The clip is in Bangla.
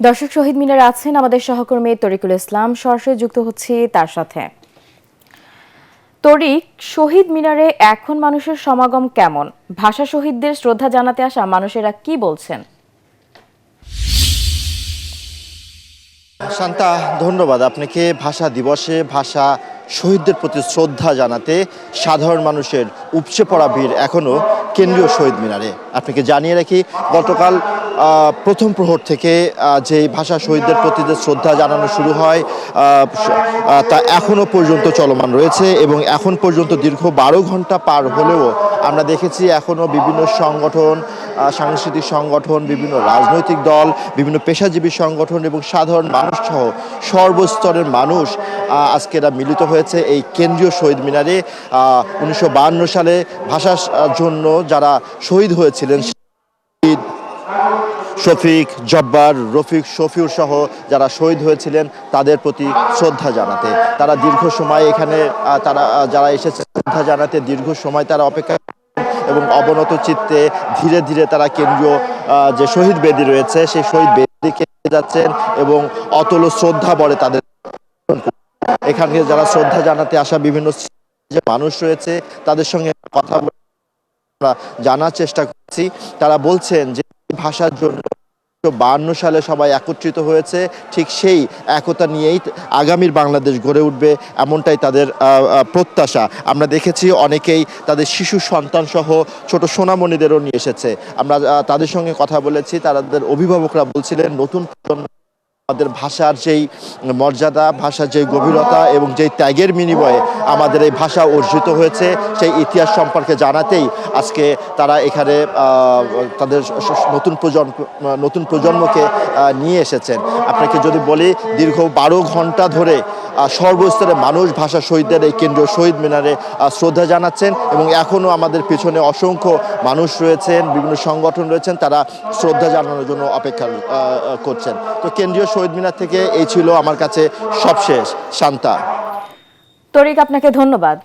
দর্শক, শহীদ মিনারে আছেন আমাদের সহকর্মী তরিকুল ইসলাম। সরাসরি যুক্ত হচ্ছি তার সাথে। তরিক, শহীদ মিনারে এখন মানুষের সমাগম কেমন? ভাষা শহীদদের শ্রদ্ধা জানাতে আসা মানুষেরা কি বলছেন? শান্তা, ধন্যবাদ আপনাকে। ভাষা দিবসে ভাষা শহীদদের প্রতি শ্রদ্ধা জানাতে সাধারণ মানুষের উপচে পড়া ভিড় এখনও কেন্দ্রীয় শহীদ মিনারে। আপনাকে জানিয়ে রাখি, গতকাল প্রথম প্রহর থেকে যে ভাষা শহীদদের প্রতি যে শ্রদ্ধা জানানো শুরু হয় তা এখনও পর্যন্ত চলমান রয়েছে এবং এখন পর্যন্ত দীর্ঘ 12 ঘন্টা পার হলেও আমরা দেখেছি এখনও বিভিন্ন সংগঠন, সাংস্কৃতিক সংগঠন, বিভিন্ন রাজনৈতিক দল, বিভিন্ন পেশাজীবী সংগঠন এবং সাধারণ মানুষ সহ সর্বস্তরের মানুষ আজকে এরা মিলিত হয়েছে এই কেন্দ্রীয় শহীদ মিনারে। 1952 সালে ভাষার জন্য যারা শহীদ হয়েছিলেন, শফিক, জব্বার, রফিক, শফিউর সহ যারা শহীদ হয়েছিলেন তাদের প্রতি শ্রদ্ধা জানাতে তারা দীর্ঘ সময় এখানে যারা এসেছে শ্রদ্ধা জানাতে দীর্ঘ সময় তারা অপেক্ষা এবং অবনত চিত্তে ধীরে ধীরে তারা কেন্দ্রীয় যে শহীদ বেদি রয়েছে সেই শহীদ বেদিকে যাচ্ছেন এবং অতল শ্রদ্ধা বলে তাদের। এখানে যারা শ্রদ্ধা জানাতে আসা বিভিন্ন যে মানুষ রয়েছে তাদের সঙ্গে কথা জানার চেষ্টা করছি। তারা বলছেন যে ভাষার জন্য 1952 সালে সবাই একত্রিত হয়েছে, ঠিক সেই একতা নিয়েই আগামীর বাংলাদেশ গড়ে উঠবে, এমনটাই তাদের প্রত্যাশা। আমরা দেখেছি অনেকেই তাদের শিশু সন্তান সহ ছোট সোনামণিদেরও নিয়ে এসেছে। আমরা তাদের সঙ্গে কথা বলেছি, তাদের অভিভাবকরা বলছিলেন নতুন প্রজন্ম আমাদের ভাষার যেই মর্যাদা, ভাষার যেই গভীরতা এবং যেই ত্যাগের বিনিময়ে আমাদের এই ভাষা অর্জিত হয়েছে সেই ইতিহাস সম্পর্কে জানাতেই আজকে তারা এখানে তাদের নতুন প্রজন্মকে নিয়ে এসেছেন। আপনাকে যদি বলি, দীর্ঘ 12 ঘন্টা ধরে সর্বস্তরের মানুষ ভাষা শহীদদের এই কেন্দ্রীয় শহীদ মিনারে শ্রদ্ধা জানাচ্ছেন এবং এখনও আমাদের পিছনে অসংখ্য মানুষ রয়েছেন, বিভিন্ন সংগঠন রয়েছেন, তারা শ্রদ্ধা জানানোর জন্য অপেক্ষা করছেন। তো কেন্দ্রীয় শহীদ মিনার থেকে এই ছিল আমার কাছে সবশেষ। শান্তা। তরিক, আপনাকে ধন্যবাদ।